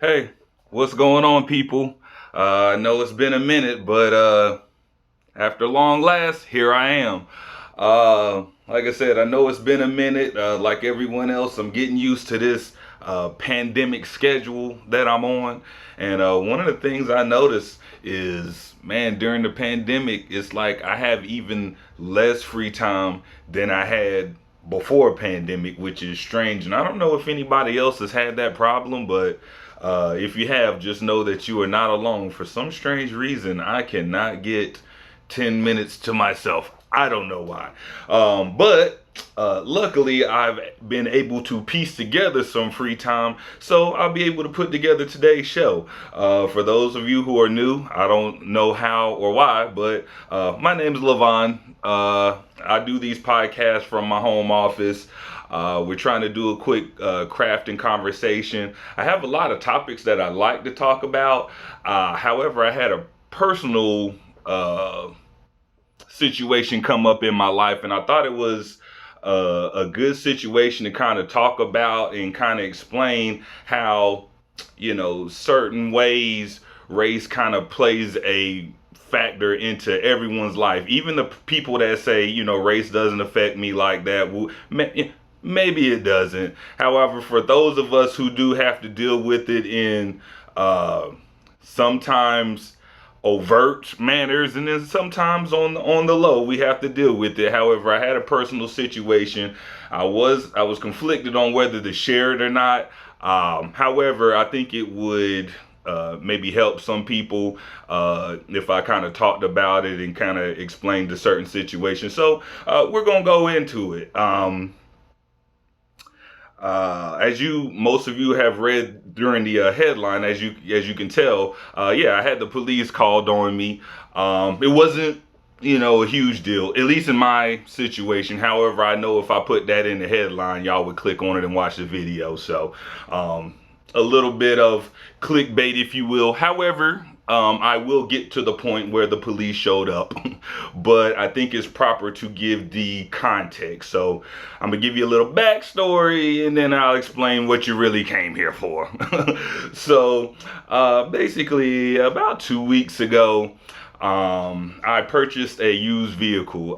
Hey, what's going on, people? I know it's been a minute, but after long last, here I am. Like I said, I know it's been a minute. Like everyone else, I'm getting used to this pandemic schedule that I'm on. And one of the things I noticed is, man, during the pandemic, it's like I have even less free time than I had before pandemic, which is strange. And I don't know if anybody else has had that problem, but if you have, just know that you are not alone. For some strange reason, I cannot get 10 minutes to myself. I don't know why. But luckily, I've been able to piece together some free time, so I'll be able to put together today's show. For those of you who are new, I don't know how or why, but my name is Levon. I do these podcasts from my home office. We're trying to do a quick crafting conversation. I have a lot of topics that I like to talk about. However, I had a personal situation come up in my life, and I thought it was a good situation to kind of talk about and kind of explain how, certain ways race kind of plays a factor into everyone's life. Even the people that say, race doesn't affect me like that. Maybe it doesn't. However, for those of us who do have to deal with it in sometimes overt manners, and then sometimes on the low, we have to deal with it. However, I had a personal situation. I was conflicted on whether to share it or not. However, I think it would maybe help some people if I kind of talked about it and kind of explained a certain situation. So we're gonna go into it. As most of you have read during the headline, as you can tell, yeah, I had the police called on me. It wasn't, a huge deal, at least in my situation. However, I know if I put that in the headline, y'all would click on it and watch the video. So, a little bit of clickbait, if you will. However, I will get to the point where the police showed up, but I think it's proper to give the context. So I'm gonna give you a little backstory, and then I'll explain what you really came here for. So basically, about 2 weeks ago, I purchased a used vehicle.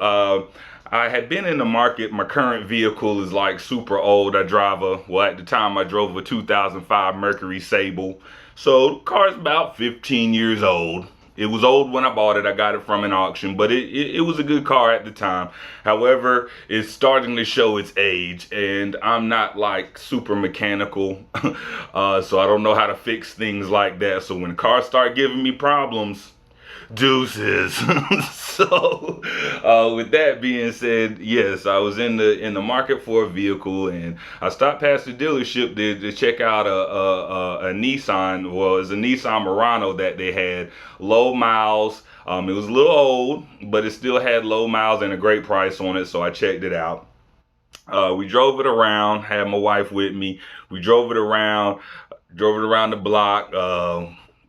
I had been in the market. My current vehicle is like super old. At the time I drove a 2005 Mercury Sable. So the car's about 15 years old. It was old when I bought it. I got it from an auction, but it was a good car at the time. However, it's starting to show its age, and I'm not like super mechanical. So I don't know how to fix things like that. So when cars start giving me problems, deuces. So with that being said, yes, I was in the market for a vehicle, and I stopped past the dealership to check out a Nissan. Well, it's a Nissan Murano that they had, low miles. It was a little old, but it still had low miles and a great price on it, so I checked it out. We drove it around, had my wife with me. We drove it around the block.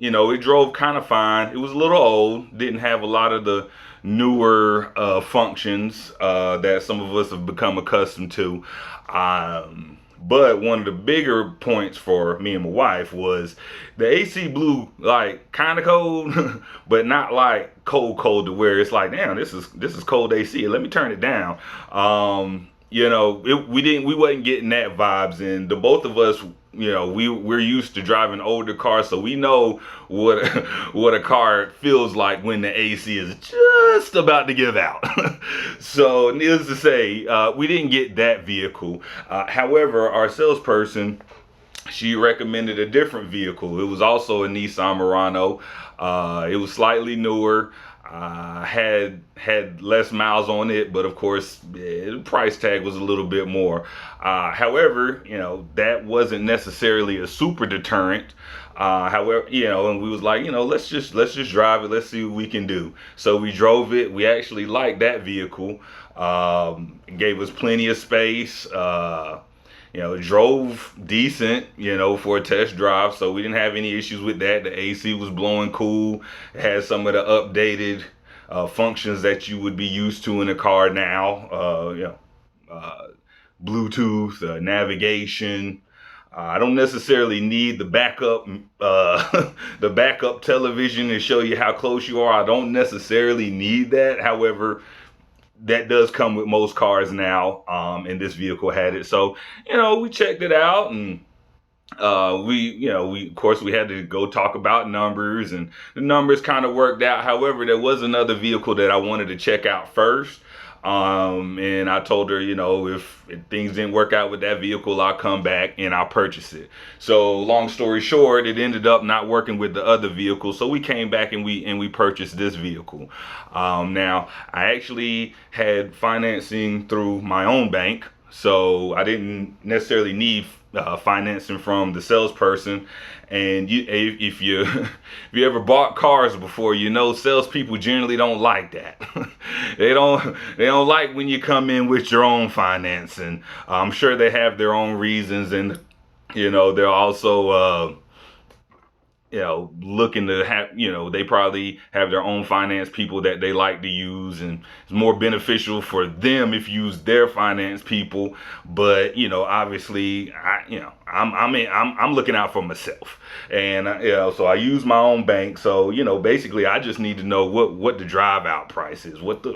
It drove kind of fine. It was a little old, didn't have a lot of the newer functions that some of us have become accustomed to. But one of the bigger points for me and my wife was the AC blew like kind of cold, but not like cold to where it's like, damn, this is cold AC. Let me turn it down. We wasn't getting that vibes, and the both of us, we're used to driving older cars, so we know what what a car feels like when the AC is just about to give out. So needless to say, we didn't get that vehicle. However, our salesperson, she recommended a different vehicle. It was also a Nissan Murano. It was slightly newer. Had less miles on it, but of course, the price tag was a little bit more. However, that wasn't necessarily a super deterrent. However, and we was like, let's just drive it. Let's see what we can do. So we drove it. We actually liked that vehicle. It gave us plenty of space. It drove decent, for a test drive, so we didn't have any issues with that. The AC was blowing cool. It had some of the updated functions that you would be used to in a car now. Bluetooth, navigation, I don't necessarily need the backup, the backup television to show you how close you are. I don't necessarily need that. However, that does come with most cars now, and this vehicle had it. So, we checked it out, and we of course we had to go talk about numbers, and the numbers kind of worked out. However, there was another vehicle that I wanted to check out first. And I told her, if things didn't work out with that vehicle, I'll come back and I'll purchase it. So long story short, it ended up not working with the other vehicle. So we came back and we purchased this vehicle. Now I actually had financing through my own bank, so I didn't necessarily need financing from the salesperson. And if you if you ever bought cars before, salespeople generally don't like that. they don't like when you come in with your own financing. I'm sure they have their own reasons, and they're also looking to have, they probably have their own finance people that they like to use, and it's more beneficial for them if you use their finance people. But, obviously, I'm looking out for myself, and so I use my own bank. So, basically I just need to know what the drive out price is, what's the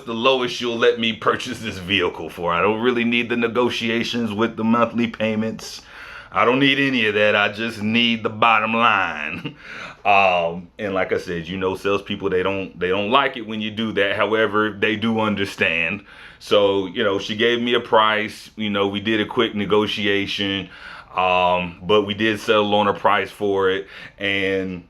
lowest you'll let me purchase this vehicle for. I don't really need the negotiations with the monthly payments. I don't need any of that. I just need the bottom line. And like I said, salespeople, they don't like it when you do that. However, they do understand. So, she gave me a price. We did a quick negotiation, but we did settle on a price for it. And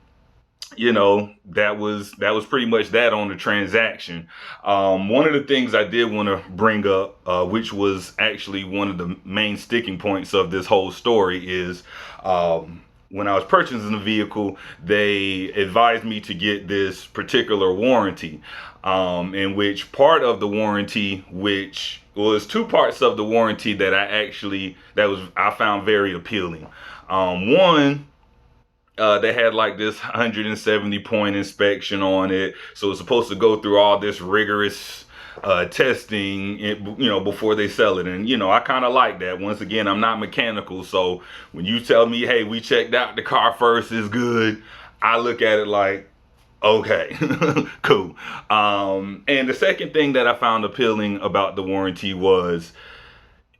that was pretty much that on the transaction. One of the things I did want to bring up, which was actually one of the main sticking points of this whole story, is when I was purchasing the vehicle, they advised me to get this particular warranty, in which part of the warranty, which was two parts of the warranty that I found very appealing. One, they had like this 170 point inspection on it, so it's supposed to go through all this rigorous testing, before they sell it. And I kind of like that. Once again, I'm not mechanical, so when you tell me, hey, we checked out the car first, it's good, I look at it like, okay, cool. And the second thing that I found appealing about the warranty was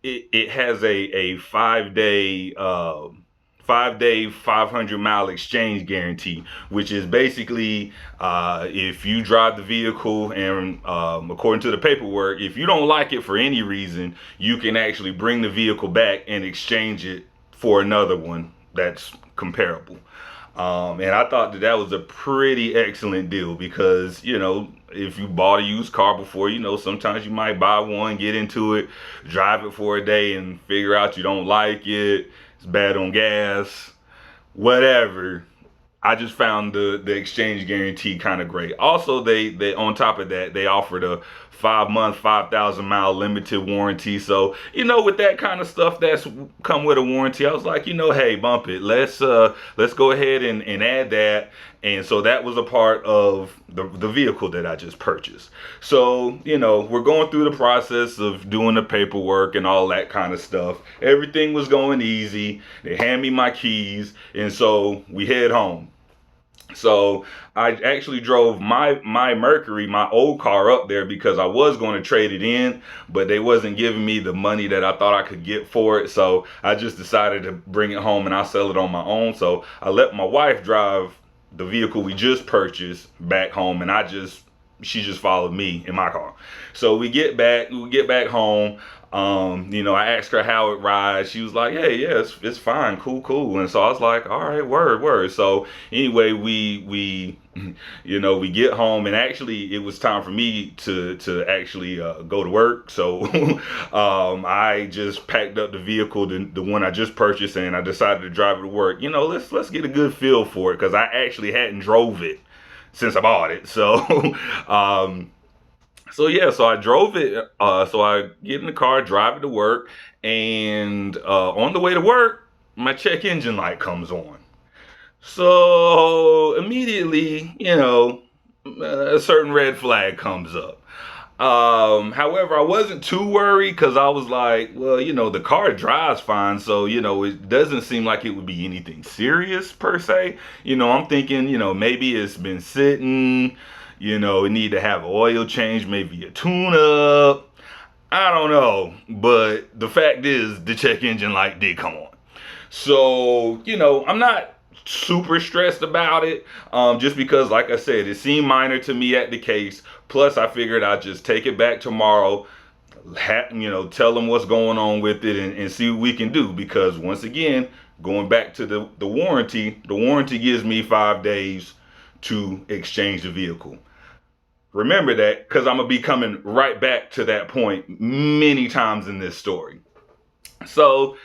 it has a 5-day 500-mile exchange guarantee, which is basically if you drive the vehicle and according to the paperwork, if you don't like it for any reason, you can actually bring the vehicle back and exchange it for another one that's comparable. And I thought that was a pretty excellent deal because, if you bought a used car before, sometimes you might buy one, get into it, drive it for a day and figure out you don't like it. It's bad on gas, whatever. I just found the exchange guarantee kind of great. Also, they on top of that, they offered a 5-month, 5,000-mile limited warranty. So, with that kind of stuff that's come with a warranty, I was like, hey, bump it. Let's go ahead and add that. And so that was a part of the vehicle that I just purchased. So, we're going through the process of doing the paperwork and all that kind of stuff. Everything was going easy. They hand me my keys, and so we head home. So I actually drove my Mercury, my old car, up there because I was going to trade it in, but they wasn't giving me the money that I thought I could get for it. So I just decided to bring it home and I'll sell it on my own. So I let my wife drive the vehicle we just purchased back home, and she just followed me in my car. So we get back home. I asked her how it rides. She was like, hey, yeah, it's fine, cool. And so I was like, all right, word. So anyway, we we get home, and actually it was time for me to actually go to work. So I just packed up the vehicle, the one I just purchased, and I decided to drive it to work. Let's get a good feel for it, because I actually hadn't drove it since I bought it. So so I drove it. So I get in the car, drive it to work, and on the way to work, my check engine light comes on. So immediately, a certain red flag comes up. However, I wasn't too worried because I was like, well, the car drives fine, so it doesn't seem like it would be anything serious per se. I'm thinking, maybe it's been sitting, it need to have an oil change, maybe a tune up. I don't know, but the fact is, the check engine light did come on. So, I'm not super stressed about it, just because, like I said, it seemed minor to me at the case. Plus, I figured I'd just take it back tomorrow, tell them what's going on with it, and see what we can do. Because once again, going back to the warranty gives me 5 days to exchange the vehicle. Remember that, because I'm gonna be coming right back to that point many times in this story. So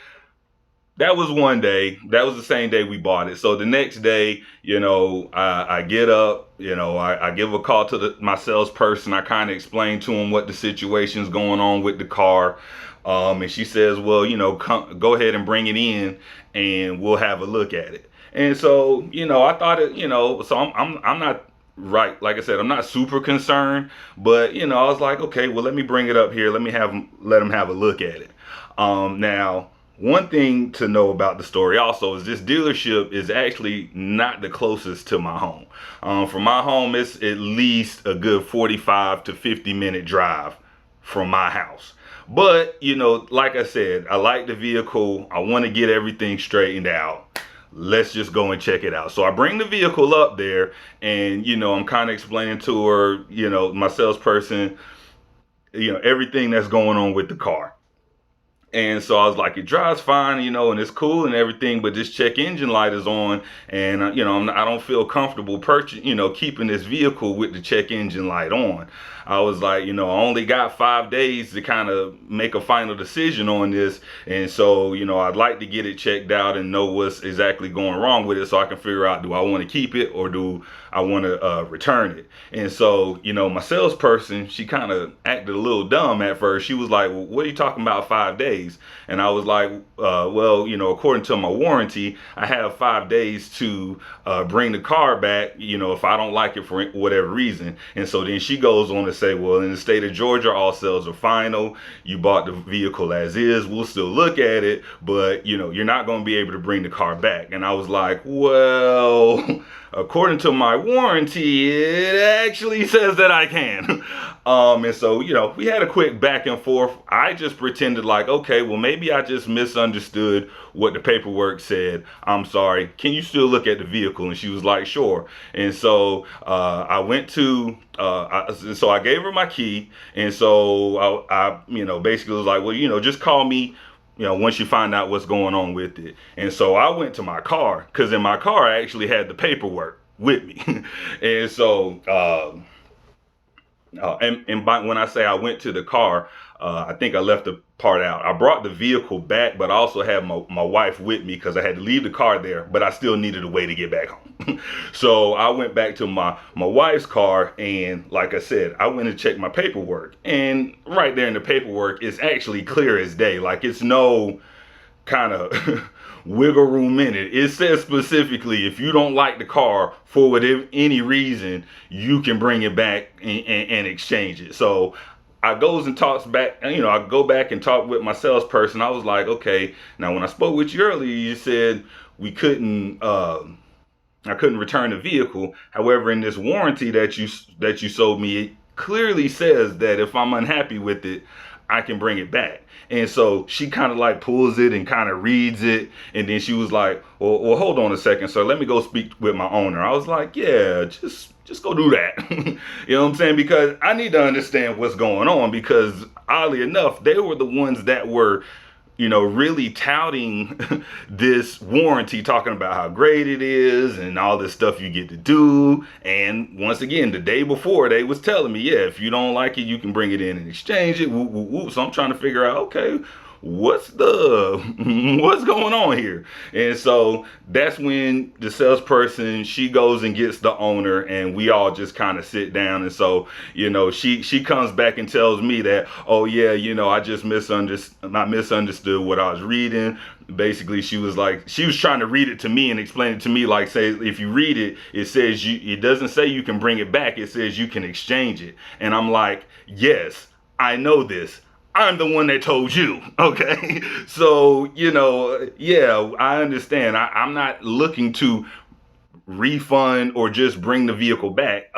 that was one day. That was the same day we bought it. So the next day, I get up, I give a call to my salesperson. I kind of explain to him what the situation's going on with the car. And she says, well, go ahead and bring it in and we'll have a look at it. And so, I thought it, so I'm not, right, like I said, I'm not super concerned, but I was like, okay, well, let me bring it up here. Let them have a look at it. Now, one thing to know about the story also is this dealership is actually not the closest to my home. From my home, it's at least a good 45 to 50-minute drive from my house. But, like I said, I like the vehicle. I want to get everything straightened out. Let's just go and check it out. So I bring the vehicle up there and, I'm kind of explaining to her, my salesperson, everything that's going on with the car. And so I was like, it drives fine, and it's cool and everything, but this check engine light is on, and I don't feel comfortable keeping this vehicle with the check engine light on. I was like, I only got 5 days to kind of make a final decision on this, and so I'd like to get it checked out and know what's exactly going wrong with it, so I can figure out, do I want to keep it or do I want to return it? And so my salesperson, she kind of acted a little dumb at first. She was like, well, what are you talking about 5 days? And I was like, well, according to my warranty, I have 5 days to bring the car back, if I don't like it for whatever reason. And so then she goes on to say, well, in the state of Georgia, all sales are final. You bought the vehicle as is. We'll still look at it, but you're not going to be able to bring the car back. And I was like, well, according to my warranty, it actually says that I can. And so, we had a quick back and forth. I just pretended like, okay, well, maybe I just misunderstood what the paperwork said. I'm sorry. Can you still look at the vehicle? And she was like, sure. And so I went to, so I gave her my key. And so I basically was like, well, just call me, once you find out what's going on with it. And so I went to my car, because in my car, I actually had the paperwork with me. And so, when I say I went to the car, I think I left the part out. I brought the vehicle back, but I also had my wife with me because I had to leave the car there, but I still needed a way to get back home. So I went back to my wife's car, and like I said, I went and checked my paperwork. And right there in the paperwork, it's actually clear as day. Like, it's no kind of wiggle room in it. It says specifically, if you don't like the car for whatever any reason, you can bring it back and exchange it. So I goes and talks back, I go back and talk with my salesperson. I was like, okay, now when I spoke with you earlier, you said we couldn't, I couldn't return the vehicle. However, in this warranty that you sold me, it clearly says that if I'm unhappy with it, I can bring it back. And so she kind of like pulls it and kind of reads it. And then she was like, well, hold on a second, sir. Let me go speak with my owner. I was like, yeah, just go do that. You know what I'm saying? Because I need to understand what's going on, because oddly enough, they were the ones that were, really touting this warranty, talking about how great it is and all this stuff you get to do. And once again, the day before, they was telling me, yeah, if you don't like it, you can bring it in and exchange it. Whoop, whoop, whoop. So I'm trying to figure out, okay, what's going on here? And so that's when the salesperson, she goes and gets the owner, and we all just kind of sit down. And so, she comes back and tells me that, oh yeah, I just misunderstood what I was reading. basically she was like, she was trying to read it to me and explain it to me, like, say if you read it, it says it doesn't say you can bring it back, it says you can exchange it. And I'm like, yes, I know this, I'm the one that told you. Okay. So, yeah, I understand. I'm not looking to refund or just bring the vehicle back.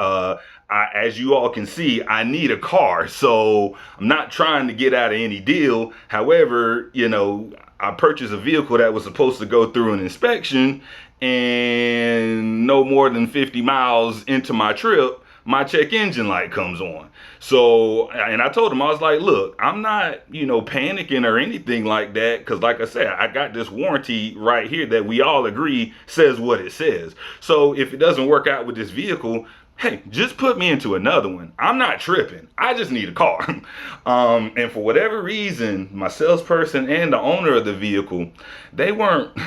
As you all can see, I need a car, so I'm not trying to get out of any deal. However, I purchased a vehicle that was supposed to go through an inspection, and no more than 50 miles into my trip, my check engine light comes on. So, and I told him, I was like, look, I'm not, panicking or anything like that. Cause like I said, I got this warranty right here that we all agree says what it says. So if it doesn't work out with this vehicle, hey, just put me into another one. I'm not tripping. I just need a car. And for whatever reason, my salesperson and the owner of the vehicle, they weren't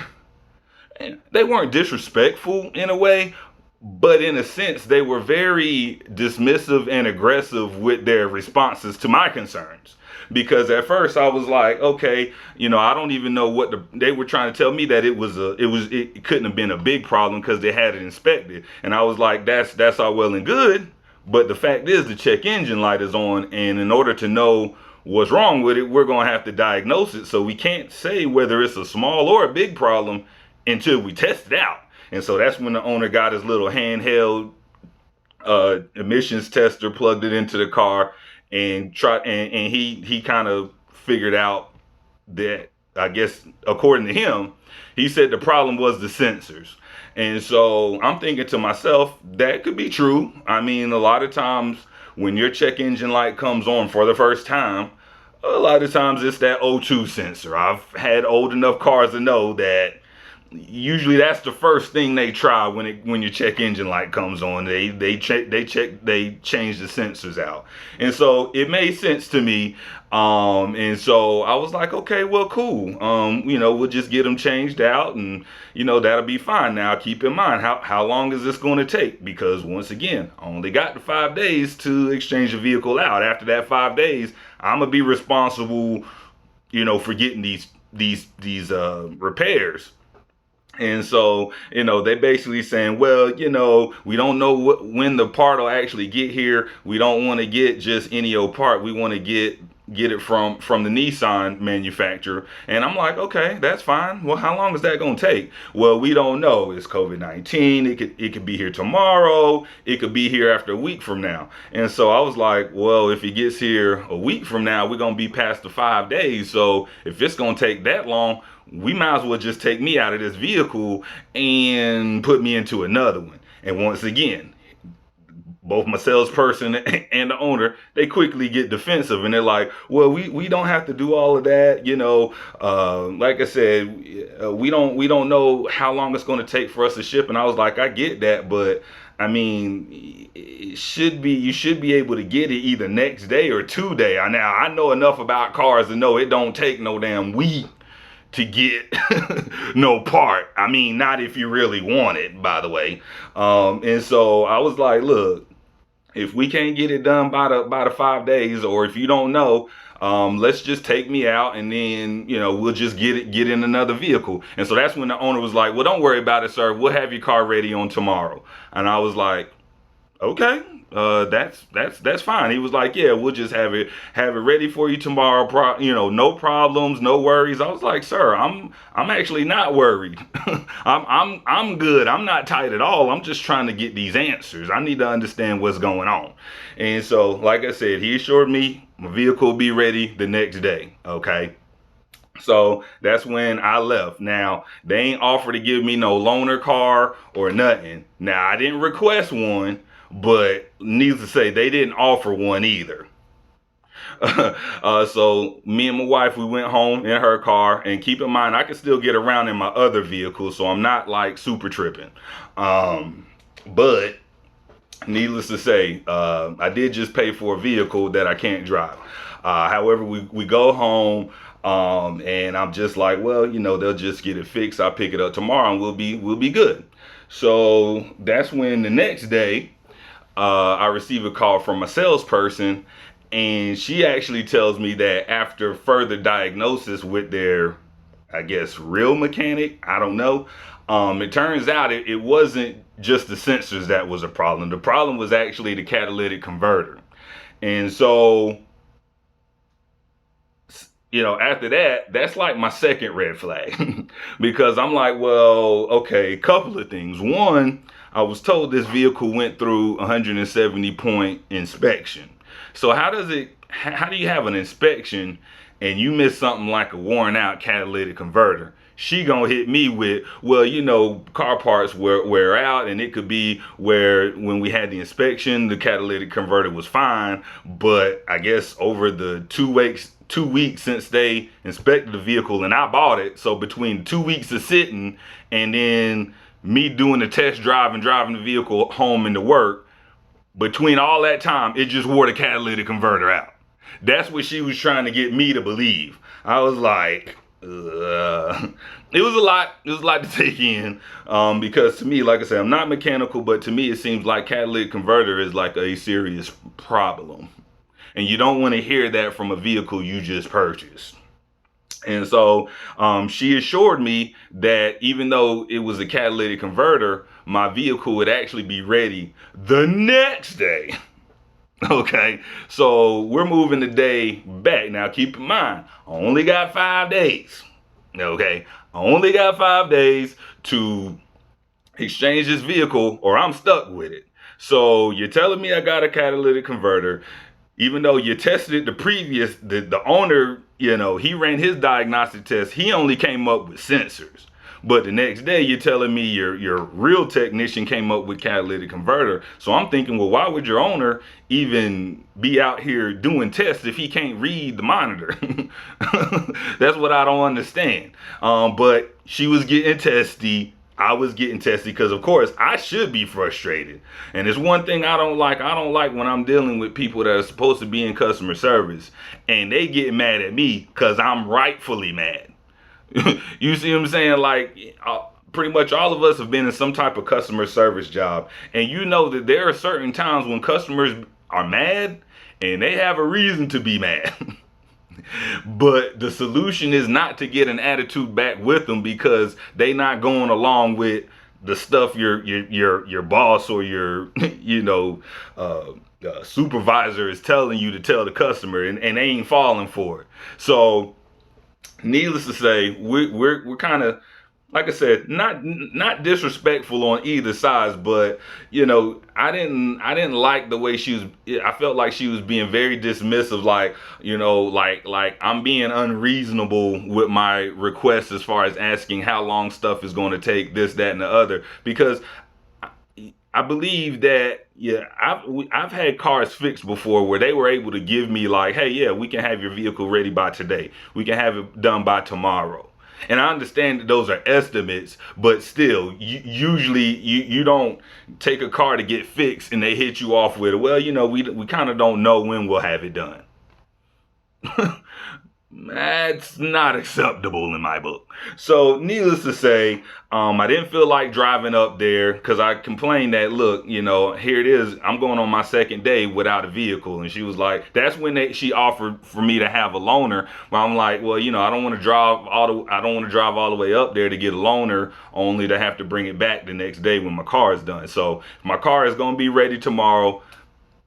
disrespectful in a way, but in a sense, they were very dismissive and aggressive with their responses to my concerns. Because at first I was like, okay, I don't even know what they were trying to tell me that it couldn't have been a big problem because they had it inspected. And I was like, that's all well and good. But the fact is the check engine light is on. And in order to know what's wrong with it, we're going to have to diagnose it. So we can't say whether it's a small or a big problem until we test it out. And so that's when the owner got his little handheld emissions tester, plugged it into the car, and he kind of figured out that, I guess, according to him, he said the problem was the sensors. And so I'm thinking to myself, that could be true. I mean, a lot of times when your check engine light comes on for the first time, a lot of times it's that O2 sensor. I've had old enough cars to know that usually that's the first thing they try when your check engine light comes on. They change the sensors out. And so it made sense to me. And so I was like, okay, well, cool. We'll just get them changed out, and that'll be fine. Now keep in mind, how long is this going to take? Because once again, I only got the 5 days to exchange the vehicle out. After that 5 days, I'm gonna be responsible, for getting these repairs. And so, they basically saying, well, we don't know when the part will actually get here. We don't want to get just any old part. We want to get it from the Nissan manufacturer. And I'm like, okay, that's fine. Well, how long is that going to take? Well, we don't know. It's COVID-19. It could be here tomorrow. It could be here after a week from now. And so I was like, well, if it gets here a week from now, we're going to be past the 5 days. So if it's going to take that long, we might as well just take me out of this vehicle and put me into another one. And once again, both my salesperson and the owner, they quickly get defensive, and they're like, well, we don't have to do all of that. Like I said, we don't know how long it's going to take for us to ship. And I was like, I get that, but I mean, you should be able to get it either next day or 2 day. Now I know enough about cars to know it don't take no damn week to get no part. I mean, not if you really want it, by the way. And so I was like, look, if we can't get it done by the 5 days, or if you don't know, let's just take me out, and then, we'll just get in another vehicle. And so that's when the owner was like, well, don't worry about it, sir. We'll have your car ready on tomorrow. And I was like, okay, that's fine. He was like, yeah, we'll just have it ready for you tomorrow. No problems, no worries. I was like, sir, I'm actually not worried. I'm good. I'm not tight at all. I'm just trying to get these answers. I need to understand what's going on. And so, like I said, he assured me my vehicle will be ready the next day. Okay. So that's when I left. Now, they ain't offered to give me no loaner car or nothing. Now, I didn't request one, but needless to say, they didn't offer one either. So me and my wife, we went home in her car, and keep in mind, I can still get around in my other vehicle, so I'm not like super tripping. But needless to say, I did just pay for a vehicle that I can't drive. However, we go home, and I'm just like, well, they'll just get it fixed. I'll pick it up tomorrow, and we'll be good. So that's when the next day, I receive a call from a salesperson, and she actually tells me that after further diagnosis with their I guess, real mechanic. I don't know. It turns out it wasn't just the sensors that was a problem. The problem was actually the catalytic converter. And so, after that, that's like my second red flag because I'm like, well, okay, a couple of things. One, I was told this vehicle went through 170-point inspection. So how do you have an inspection and you miss something like a worn out catalytic converter? She gonna hit me with, well, car parts wear out, and it could be where when we had the inspection, the catalytic converter was fine, but I guess over the 2 weeks since they inspected the vehicle and I bought it, so between 2 weeks of sitting and then me doing the test drive and driving the vehicle home and to work, between all that time, it just wore the catalytic converter out. That's what she was trying to get me to believe. I was like, it was a lot. It was a lot to take in, because to me, like I said, I'm not mechanical, but to me, it seems like catalytic converter is like a serious problem, and you don't want to hear that from a vehicle you just purchased. And so she assured me that even though it was a catalytic converter, my vehicle would actually be ready the next day. Okay, so we're moving the day back. Now, keep in mind, I only got 5 days. Okay, I only got 5 days to exchange this vehicle or I'm stuck with it. So you're telling me I got a catalytic converter, even though you tested it the owner, he ran his diagnostic test. He only came up with sensors. But the next day, you're telling me your real technician came up with catalytic converter. So I'm thinking, well, why would your owner even be out here doing tests if he can't read the monitor? That's what I don't understand. But she was getting testy. I was getting testy because, of course, I should be frustrated. And it's one thing I don't like. I don't like when I'm dealing with people that are supposed to be in customer service and they get mad at me because I'm rightfully mad. You see what I'm saying? Like, pretty much all of us have been in some type of customer service job. And you know that there are certain times when customers are mad and they have a reason to be mad. But the solution is not to get an attitude back with them because they not going along with the stuff your boss or your supervisor is telling you to tell the customer, and they ain't falling for it. So needless to say, we're kind of, like I said, not disrespectful on either side, but I didn't like the way she was. I felt like she was being very dismissive, like like I'm being unreasonable with my request as far as asking how long stuff is going to take, this, that, and the other, because I believe that, I've had cars fixed before where they were able to give me like, hey, yeah, we can have your vehicle ready by today. We can have it done by tomorrow. And I understand that those are estimates, but still, usually you don't take a car to get fixed and they hit you off with, well, we kind of don't know when we'll have it done. That's not acceptable in my book. So needless to say, I didn't feel like driving up there because I complained that, look, here it is. I'm going on my second day without a vehicle. And she was like, that's when she offered for me to have a loaner. But I'm like, well, I don't want to drive all the way up there to get a loaner only to have to bring it back the next day when my car is done. So if my car is going to be ready tomorrow,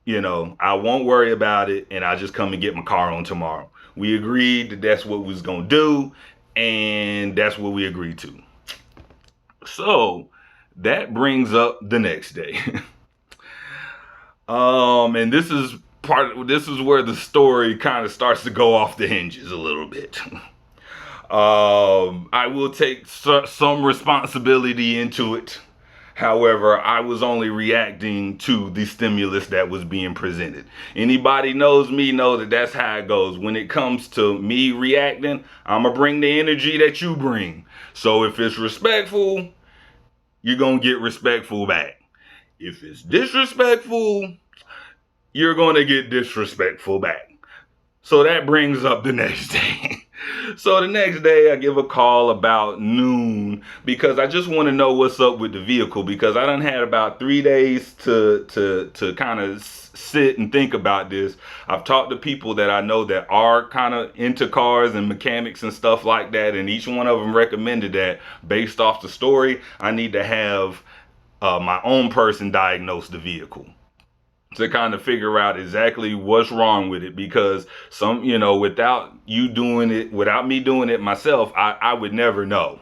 I won't worry about it, and I'll just come and get my car on tomorrow. We agreed that that's what we was going to do, and that's what we agreed to. So that brings up the next day. And this is where the story kind of starts to go off the hinges a little bit. I will take some responsibility into it. However, I was only reacting to the stimulus that was being presented. Anybody knows me know that that's how it goes. When it comes to me reacting, I'm going to bring the energy that you bring. So if it's respectful, you're going to get respectful back. If it's disrespectful, you're going to get disrespectful back. So that brings up the next day. So the next day I give a call about noon because I just want to know what's up with the vehicle, because I done had about 3 days to kind of sit and think about this. I've talked to people that I know that are kind of into cars and mechanics and stuff like that, and each one of them recommended that based off the story, I need to have my own person diagnose the vehicle to kind of figure out exactly what's wrong with it, because without me doing it myself, I would never know.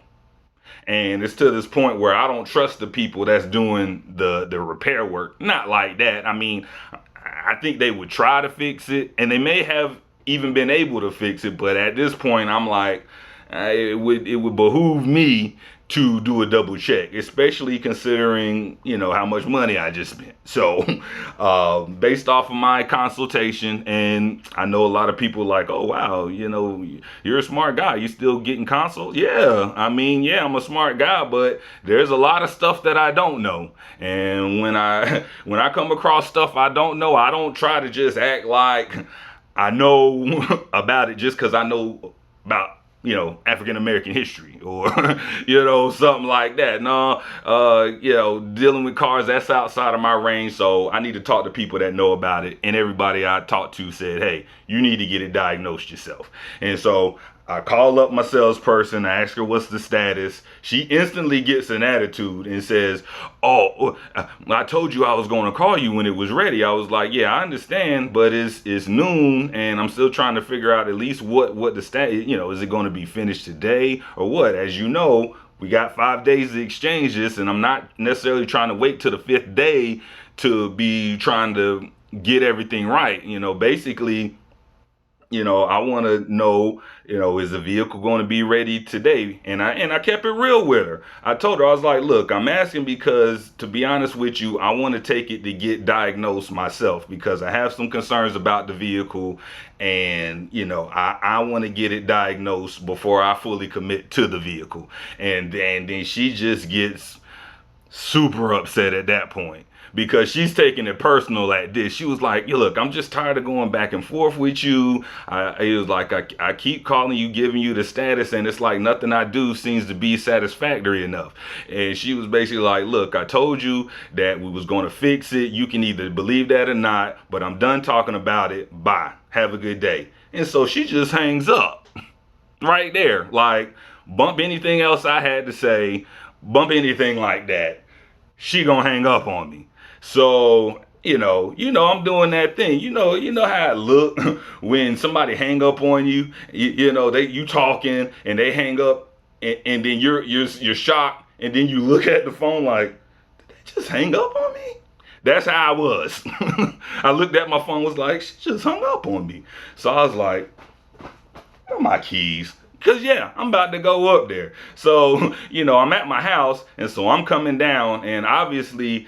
And it's to this point where I don't trust the people that's doing the repair work. Not like that. I mean, I think they would try to fix it, and they may have even been able to fix it, but at this point I'm like, it would behoove me to do a double check, especially considering how much money I just spent. So based off of my consultation, and I know a lot of people like, oh wow, you're a smart guy, you still getting consult. Yeah, I mean, yeah, I'm a smart guy, but there's a lot of stuff that I don't know. And when I come across stuff I don't know, I don't try to just act like I know about it just because I know about African American history or something like that. No, dealing with cars, that's outside of my range. So I need to talk to people that know about it. And everybody I talked to said, hey, you need to get it diagnosed yourself. And so I call up my salesperson, I ask her what's the status. She instantly gets an attitude and says, oh, I told you I was going to call you when it was ready. I was like, yeah, I understand, but it's noon and I'm still trying to figure out at least what the status, is it going to be finished today or what? As you know, we got 5 days to exchange this, and I'm not necessarily trying to wait till the 5th day to be trying to get everything right. Basically, I want to know, is the vehicle going to be ready today? And I kept it real with her. I told her, I was like, look, I'm asking because, to be honest with you, I want to take it to get diagnosed myself because I have some concerns about the vehicle, and I want to get it diagnosed before I fully commit to the vehicle. And then she just gets super upset at that point, because she's taking it personal at this. She was like, look, I'm just tired of going back and forth with you. It was like, I keep calling you, giving you the status, and it's like nothing I do seems to be satisfactory enough. And she was basically like, look, I told you that we was going to fix it. You can either believe that or not, but I'm done talking about it. Bye. Have a good day. And so she just hangs up right there. Like, bump anything else I had to say, bump anything like that, she gonna hang up on me. So, I'm doing that thing. You know how it look when somebody hang up on you. You talking and they hang up, and then you're shocked, and then you look at the phone like, did they just hang up on me? That's how I was. I looked at my phone, was like, she just hung up on me. So I was like, where are my keys? Because, yeah, I'm about to go up there. So, I'm at my house, and so I'm coming down, and obviously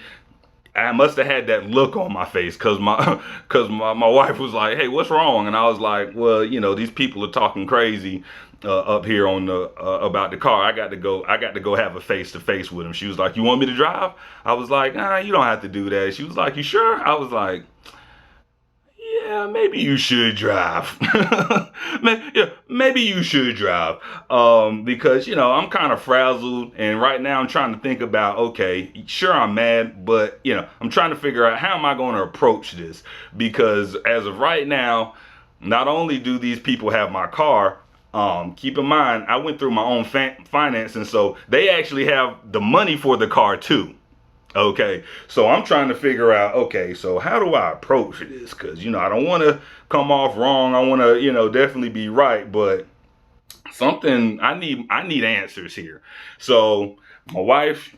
I must have had that look on my face because my wife was like, hey, what's wrong? And I was like, well, these people are talking crazy up here on the about the car. I got to go have a face-to-face with them. She was like, you want me to drive? I was like, nah, you don't have to do that. She was like, you sure? I was like, yeah, maybe you should drive. Maybe you should drive. Because, I'm kind of frazzled. And right now I'm trying to think about, okay, sure, I'm mad, but, I'm trying to figure out how am I going to approach this? Because as of right now, not only do these people have my car, keep in mind, I went through my own financing, so they actually have the money for the car too. Okay, so I'm trying to figure out, okay, so how do I approach this? Because, I don't want to come off wrong. I want to, definitely be right, but I need answers here. So my wife,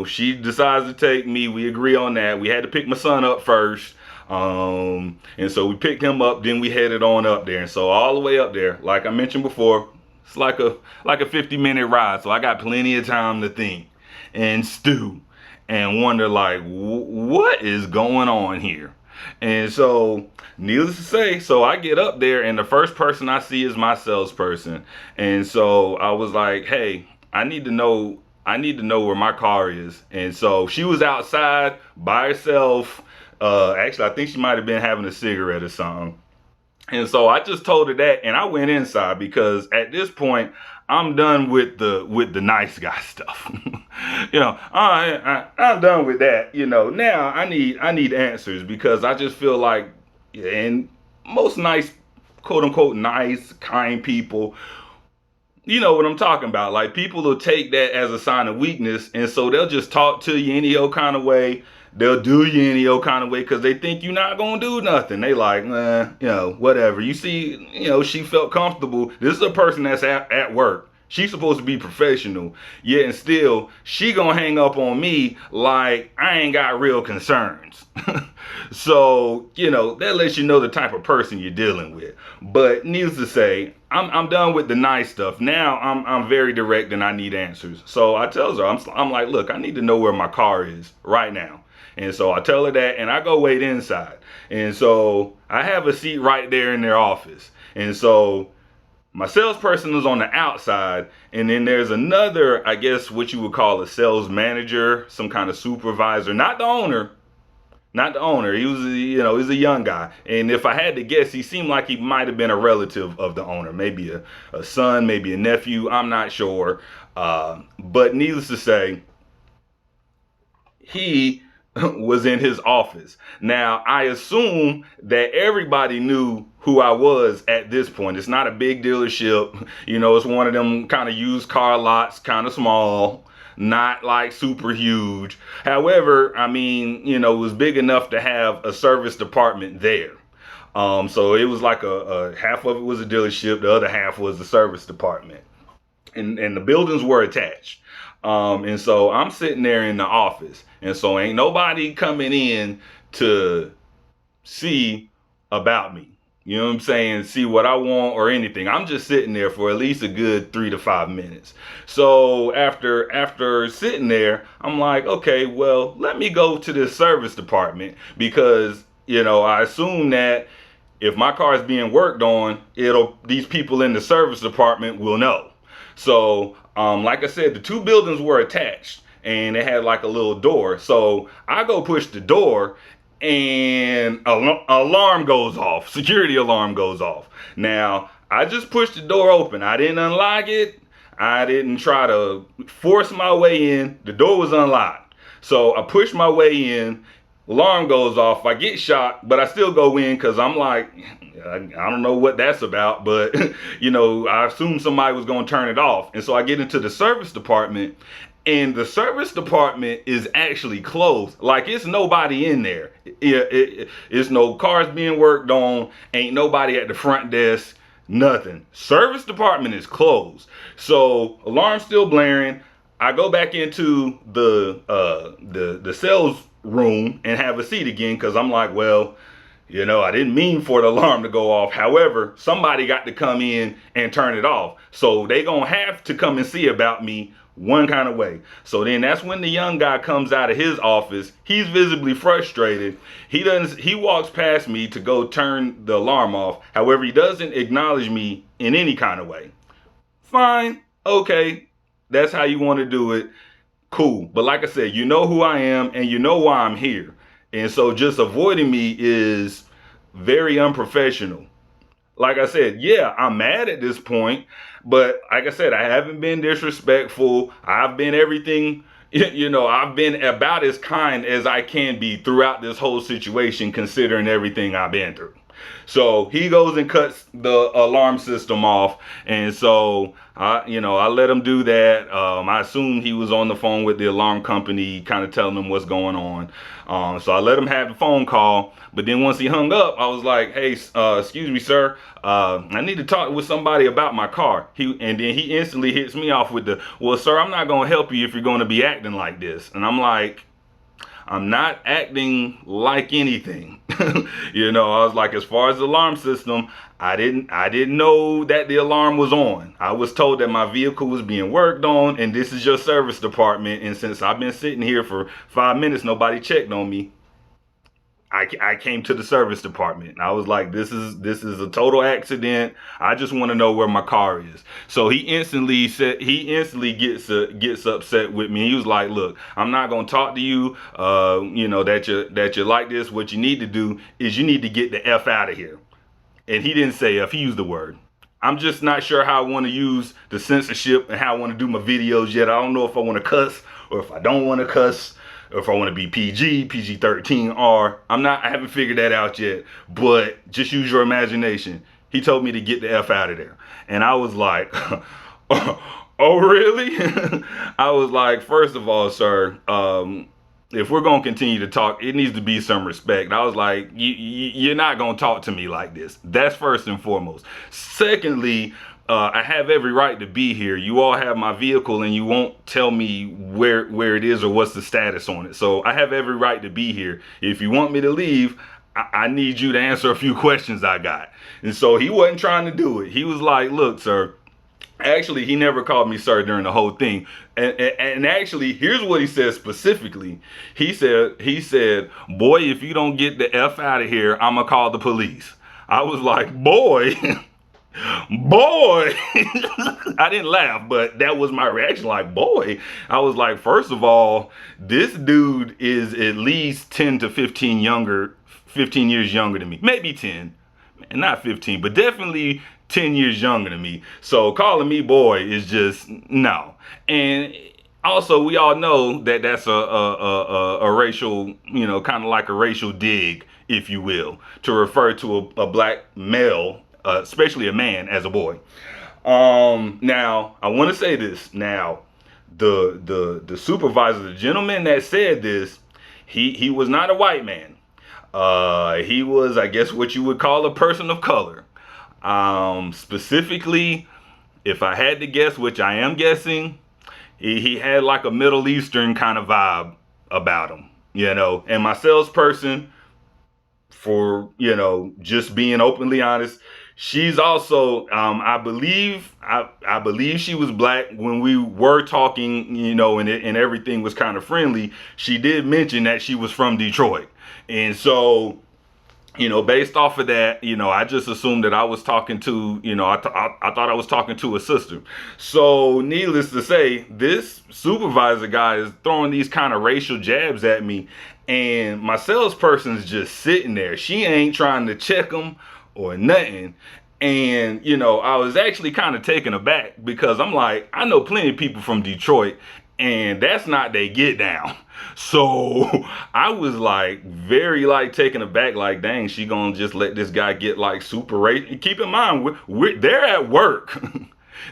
she decides to take me. We agree on that. We had to pick my son up first. And so we picked him up, then we headed on up there. And so all the way up there, like I mentioned before, it's like a 50-minute ride. So I got plenty of time to think and stew and wonder, like, what is going on here? And so, needless to say, so I get up there, and the first person I see is my salesperson. And so I was like, hey, I need to know where my car is. And so she was outside by herself. Actually, I think she might have been having a cigarette or something. And so I just told her that, and I went inside because at this point I'm done with the nice guy stuff. I'm done with that. Now I need answers because I just feel like, and most nice, quote unquote, nice, kind people, you know what I'm talking about. Like, people will take that as a sign of weakness, and so they'll just talk to you any old kind of way. They'll do you any old kind of way because they think you're not gonna do nothing. They like, whatever. You see, she felt comfortable. This is a person that's at work. She's supposed to be professional, yet and still she gonna hang up on me like I ain't got real concerns. So that lets you know the type of person you're dealing with. But needless to say, I'm done with the nice stuff. Now I'm very direct and I need answers. So I tell her, I'm like, look, I need to know where my car is right now. And so I tell her that, and I go wait inside. And so I have a seat right there in their office. And so my salesperson is on the outside, and then there's another, I guess what you would call a sales manager, some kind of supervisor, not the owner. Not the owner. He was, he's a young guy. And if I had to guess, he seemed like he might have been a relative of the owner. Maybe a son, maybe a nephew. I'm not sure. But needless to say, he was in his office. Now, I assume that everybody knew who I was at this point. It's not a big dealership. It's one of them kind of used car lots, kind of small, not like super huge. However, it was big enough to have a service department there. So it was like a half of it was a dealership, the other half was the service department. And the buildings were attached. And so I'm sitting there in the office. And so ain't nobody coming in to see about me. You know what I'm saying? See what I want or anything. I'm just sitting there for at least a good 3 to 5 minutes. So after sitting there, I'm like, okay, well, let me go to this service department because, I assume that if my car is being worked on, these people in the service department will know. So, like I said, the two buildings were attached and it had like a little door. So I go push the door and alarm goes off. Security alarm goes off. Now, I just pushed the door open. I didn't unlock it. I didn't try to force my way in. The door was unlocked. So I push my way in. Alarm goes off. I get shocked, but I still go in because I'm like, I don't know what that's about, but I assumed somebody was going to turn it off. And so I get into the service department, and the service department is actually closed. Like, it's nobody in there. It's no cars being worked on. Ain't nobody at the front desk. Nothing. Service department is closed. So alarm's still blaring. I go back into the sales room and have a seat again because I'm like, well, I didn't mean for the alarm to go off. However, somebody got to come in and turn it off. So they gonna have to come and see about me one kind of way. So then that's when the young guy comes out of his office. He's visibly frustrated. He walks past me to go turn the alarm off. However, he doesn't acknowledge me in any kind of way. Fine. Okay. That's how you want to do it. Cool. But like I said, you know who I am and you know why I'm here. And so just avoiding me is very unprofessional. Like I said, yeah, I'm mad at this point, but like I said, I haven't been disrespectful. I've been everything, I've been about as kind as I can be throughout this whole situation, considering everything I've been through. So he goes and cuts the alarm system off. And so I let him do that. I assumed he was on the phone with the alarm company, kind of telling them what's going on. So I let him have the phone call. But then once he hung up, I was like, hey, excuse me, sir. I need to talk with somebody about my car. And then he instantly hits me off with well, sir, I'm not going to help you if you're going to be acting like this. And I'm like, I'm not acting like anything. I was like, as far as the alarm system, I didn't know that the alarm was on. I was told that my vehicle was being worked on and this is your service department. And since I've been sitting here for 5 minutes, nobody checked on me. I came to the service department. I was like, this is a total accident. I just want to know where my car is. So he instantly gets upset with me. He was like, look, I'm not going to talk to you, that you're like this. What you need to do is you need to get the F out of here. And he didn't say F, he used the word. I'm just not sure how I want to use the censorship and how I want to do my videos yet. I don't know if I want to cuss or if I don't want to cuss or if I want to be PG, PG-13, R. I haven't figured that out yet, but just use your imagination. He told me to get the F out of there. And I was like, oh, really? I was like, first of all, sir, if we're going to continue to talk, it needs to be some respect. I was like, you're not going to talk to me like this. That's first and foremost. Secondly, I have every right to be here. You all have my vehicle and you won't tell me where it is or what's the status on it. So I have every right to be here. If you want me to leave, I need you to answer a few questions I got. And so he wasn't trying to do it. He was like, look, sir. Actually, he never called me sir during the whole thing. And actually, here's what he said specifically. He said, boy, if you don't get the F out of here, I'm going to call the police. I was like, boy, boy. I didn't laugh, but that was my reaction. Like, boy. I was like, first of all, this dude is at least 10 to 15 years younger than me. Maybe 10. Not 15, but definitely 10 years younger than me. So calling me boy is just no. And also, we all know that that's a racial, kind of like a racial dig, if you will, to refer to a black male, especially a man, as a boy. Now, I want to say this. Now, the supervisor, the gentleman that said this, he was not a white man. He was, I guess, what you would call a person of color. Specifically, if I had to guess, which I am guessing, he had like a Middle Eastern kind of vibe about him, and my salesperson, for, just being openly honest, she's also, I believe she was black when we were talking, and everything was kind of friendly. She did mention that she was from Detroit. And so, based off of that, I just assumed that I was talking to, I thought I was talking to a sister. So needless to say, this supervisor guy is throwing these kind of racial jabs at me. And my salesperson's just sitting there. She ain't trying to check him or nothing. And, I was actually kind of taken aback because I'm like, I know plenty of people from Detroit and that's not they get down. So I was like very taken aback, like, dang, she gonna just let this guy get like super racist. Keep in mind, they're at work.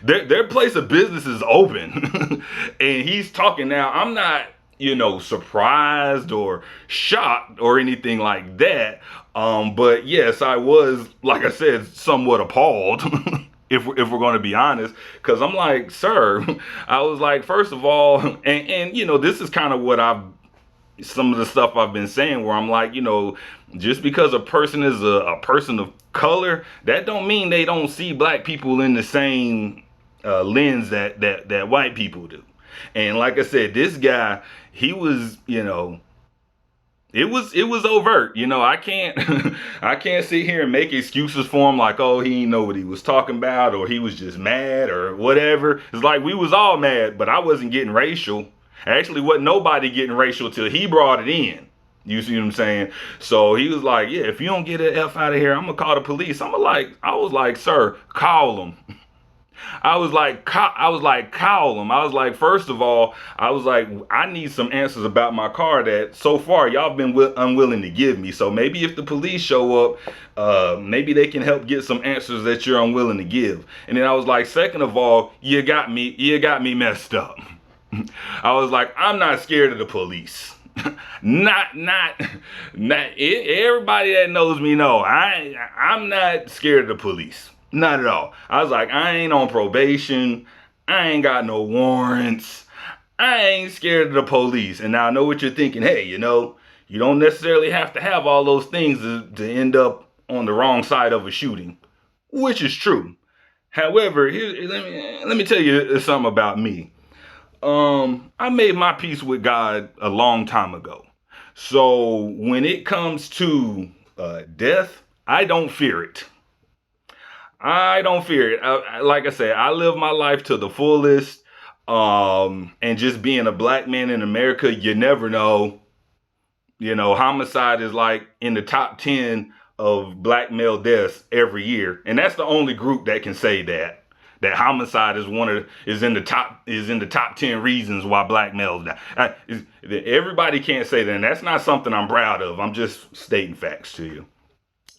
Their place of business is open. And he's talking now. I'm not, surprised or shocked or anything like that. But yes, I was, like I said, somewhat appalled. If we're going to be honest, because I'm like, sir, I was like, first of all, and this is kind of some of the stuff I've been saying, where I'm like, just because a person is a person of color, that don't mean they don't see black people in the same lens that white people do. And like I said, this guy, he was, it was overt. I can't sit here and make excuses for him like, oh, he didn't know what he was talking about, or he was just mad or whatever. It's like we was all mad, but I wasn't getting racial. Actually, wasn't nobody getting racial till he brought it in. You see what I'm saying? So he was like, yeah, if you don't get an F out of here, I'm gonna call the police. I was like, sir, call them. I was like, call them. I was like, first of all, I was like, I need some answers about my car that so far y'all been unwilling to give me. So maybe if the police show up, maybe they can help get some answers that you're unwilling to give. And then I was like, second of all, you got me messed up. I was like, I'm not scared of the police. not everybody that knows me know I'm not scared of the police. Not at all. I was like, I ain't on probation. I ain't got no warrants. I ain't scared of the police. And now I know what you're thinking. Hey, you don't necessarily have to have all those things to end up on the wrong side of a shooting, which is true. However, let me tell you something about me. I made my peace with God a long time ago. So when it comes to death, I don't fear it. I don't fear it. Like I said, I live my life to the fullest. And just being a black man in America, you never know. Homicide is like in the top 10 of black male deaths every year, and that's the only group that can say that homicide is in the top 10 reasons why black males die. Everybody can't say that, and that's not something I'm proud of. I'm just stating facts to you.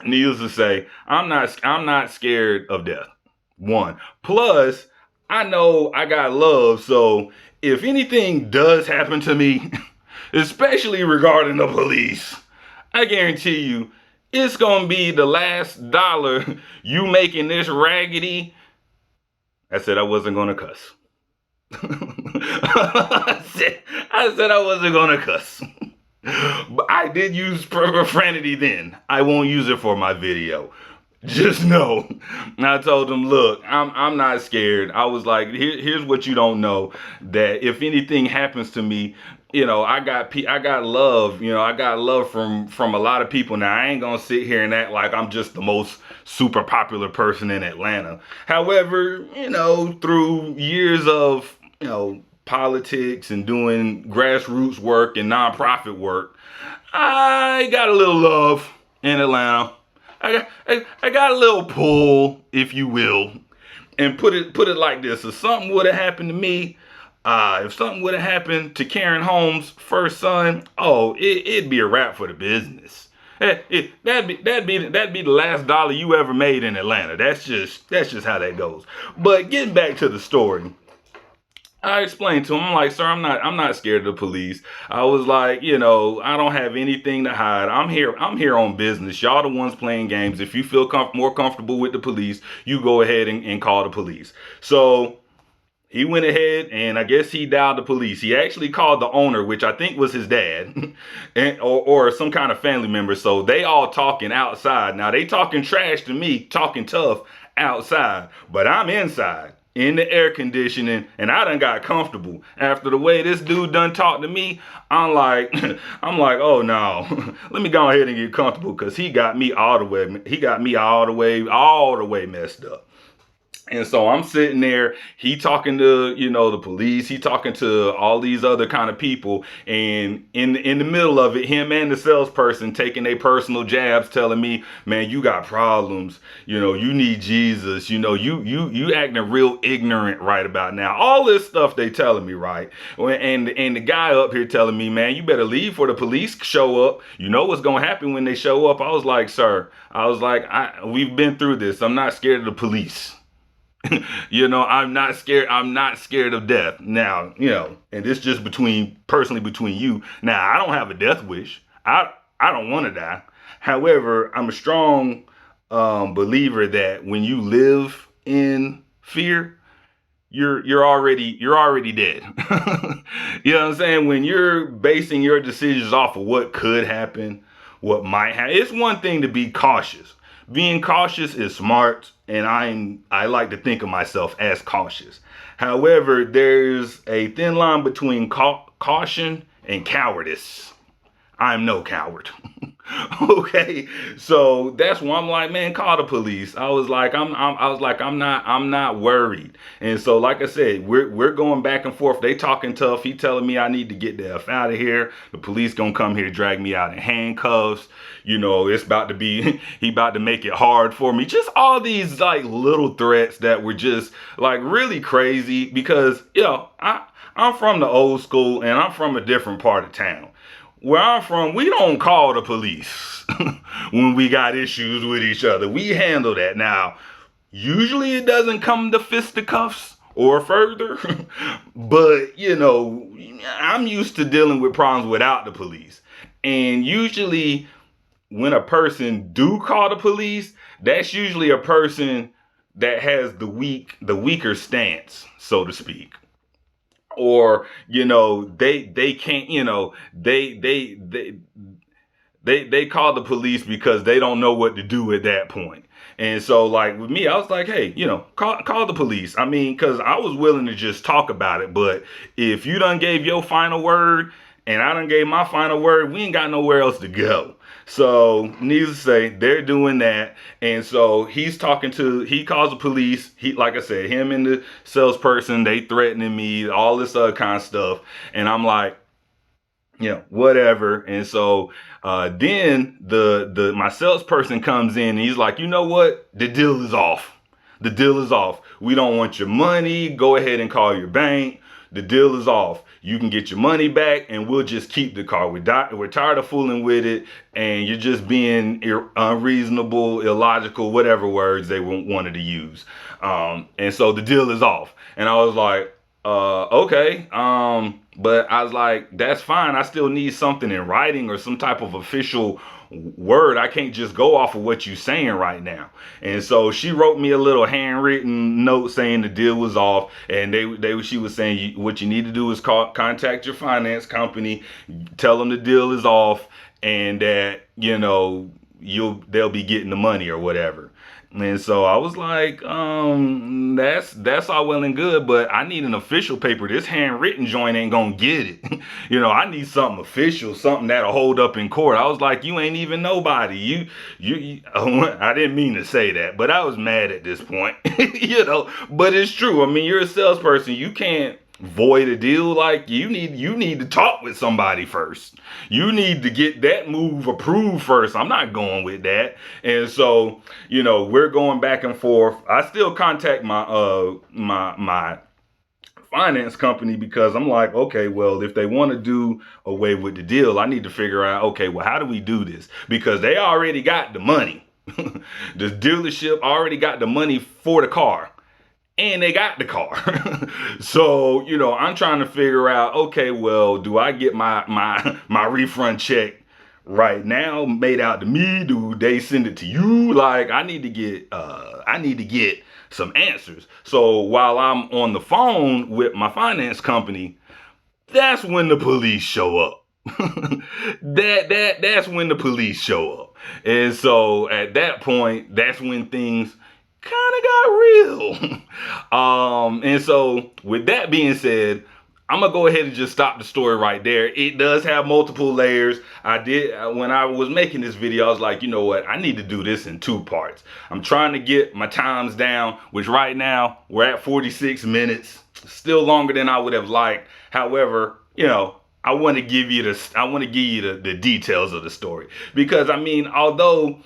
Needless to say, I'm not scared of death. One. Plus, I know I got love, so if anything does happen to me, especially regarding the police, I guarantee you it's gonna be the last dollar you making this raggedy. I said I wasn't gonna cuss. I said I wasn't gonna cuss. But I did use profanity then. I won't use it for my video. Just know. And I told them, look, I'm not scared. I was like, here's what you don't know. That if anything happens to me, I got love. I got love from a lot of people. Now I ain't gonna sit here and act like I'm just the most super popular person in Atlanta. However, through years of politics and doing grassroots work and nonprofit work, I got a little love in Atlanta. I got a little pull, if you will, and put it like this: if something would have happened to me, if something would have happened to Karen Holmes' first son, it'd be a wrap for the business. That'd be the last dollar you ever made in Atlanta. That's just how that goes. But getting back to the story, I explained to him, I'm like, sir, I'm not scared of the police. I was like, I don't have anything to hide. I'm here on business. Y'all the ones playing games. If you feel more comfortable with the police, you go ahead and call the police. So he went ahead and I guess he dialed the police. He actually called the owner, which I think was his dad or some kind of family member. So they all talking outside. Now they talking trash to me, talking tough outside, but I'm inside in the air conditioning, and I done got comfortable. After the way this dude done talked to me, I'm like, oh no, let me go ahead and get comfortable, because he got me all the way messed up. And so I'm sitting there, he talking to, the police, he talking to all these other kind of people. And in the middle of it, him and the salesperson taking their personal jabs, telling me, man, you got problems. You need Jesus. You acting real ignorant right about now. All this stuff they telling me, right? And the guy up here telling me, man, you better leave before the police show up. You know what's going to happen when they show up. I was like, sir, we've been through this. I'm not scared of the police. I'm not scared. I'm not scared of death. Now, and this just personally between you. Now, I don't have a death wish. I don't want to die. However, I'm a strong believer that when you live in fear, you're already dead. You know what I'm saying? When you're basing your decisions off of what could happen, what might happen, it's one thing to be cautious. Being cautious is smart, and I like to think of myself as cautious. However, there's a thin line between caution and cowardice. I'm no coward. Okay, so that's why I'm like, man, call the police. I was like, I'm not worried. And so, like I said, we're going back and forth. They talking tough. He telling me I need to get the F out of here. The police gonna come here, drag me out in handcuffs. It's about to be, he about to make it hard for me. Just all these like little threats that were just like really crazy, because I'm from the old school and I'm from a different part of town. Where I'm from, we don't call the police when we got issues with each other. We handle that. Now, usually it doesn't come to fisticuffs or further, but I'm used to dealing with problems without the police. And usually when a person do call the police, that's usually a person that has the weaker stance, so to speak. Or, they can't, they call the police because they don't know what to do at that point. And so like with me, I was like, hey, call the police. I mean, because I was willing to just talk about it. But if you done gave your final word and I done gave my final word, we ain't got nowhere else to go. So needless to say, they're doing that. And so he calls the police. Like I said, him and the salesperson, they threatening me, all this other kind of stuff. And I'm like, whatever. And so then the my salesperson comes in and he's like, you know what? The deal is off. The deal is off. We don't want your money. Go ahead and call your bank. The deal is off. You can get your money back and we'll just keep the car. We're tired of fooling with it, and you're just being unreasonable, illogical, whatever words they wanted to use. And so the deal is off. And I was like, okay. But I was like, that's fine. I still need something in writing or some type of official word. I can't just go off of what you're saying right now. And so she wrote me a little handwritten note saying the deal was off, and she was saying what you need to do is contact your finance company, tell them the deal is off, and that they'll be getting the money or whatever. And so I was like, that's all well and good, but I need an official paper. This handwritten joint ain't gonna get it. I need something official, something that'll hold up in court. I was like, you ain't even nobody. You I didn't mean to say that, but I was mad at this point. But it's true. I mean, you're a salesperson. You can't void a deal. Like, you need to talk with somebody first. You need to get that move approved first. I'm not going with that. And so, we're going back and forth. I still contact my finance company because I'm like, okay, well, if they want to do away with the deal, I need to figure out, okay, well, how do we do this? Because they already got the money. The dealership already got the money for the car. And they got the car. So, I'm trying to figure out, okay, well, do I get my refund check right now made out to me? Do they send it to you? Like, I need to get some answers. So while I'm on the phone with my finance company, that's when the police show up. That's when the police show up. And so at that point, that's when things kind of got real. And so with that being said, I'm gonna go ahead and just stop the story right there. It does have multiple layers. When I was making this video, I was like, you know what? I need to do this in 2 parts. I'm trying to get my times down, which right now we're at 46 minutes, still longer than I would have liked. However, I want to give you the details of the story, because I mean, although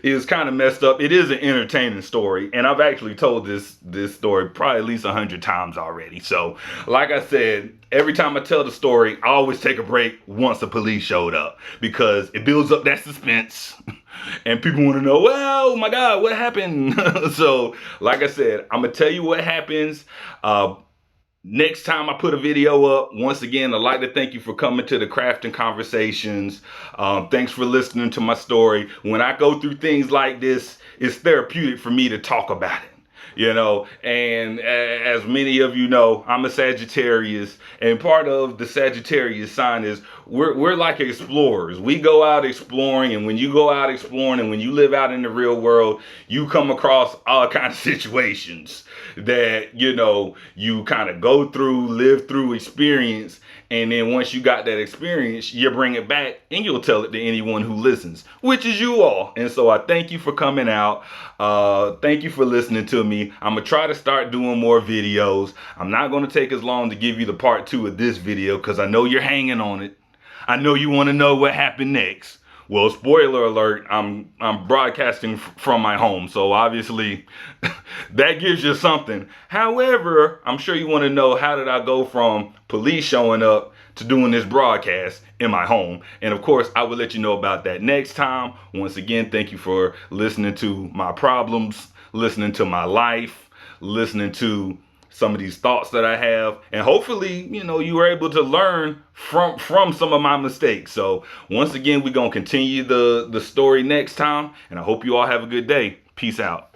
is kind of messed up, it is an entertaining story, and I've actually told this story probably at least 100 times already. So like I said, every time I tell the story, I always take a break once the police showed up, because it builds up that suspense and people want to know, well, oh my God, what happened? So like I said, I'm gonna tell you what happens next time I put a video up. Once again, I'd like to thank you for coming to the Crafting Conversations. Thanks for listening to my story. When I go through things like this, it's therapeutic for me to talk about it. And as many of you know, I'm a Sagittarius, and part of the Sagittarius sign is we're like explorers. We go out exploring, and when you go out exploring and when you live out in the real world, you come across all kinds of situations that, you kind of go through, live through, experience. And then once you got that experience, you bring it back and you'll tell it to anyone who listens, which is you all. And so I thank you for coming out. Thank you for listening to me. I'm going to try to start doing more videos. I'm not going to take as long to give you the part 2 of this video, because I know you're hanging on it. I know you want to know what happened next. Well, spoiler alert, I'm broadcasting from my home, so obviously that gives you something. However, I'm sure you want to know, how did I go from police showing up to doing this broadcast in my home? And of course, I will let you know about that next time. Once again, thank you for listening to my problems, listening to my life, listening to some of these thoughts that I have, and hopefully, you were able to learn from some of my mistakes. So once again, we're going to continue the story next time, and I hope you all have a good day. Peace out.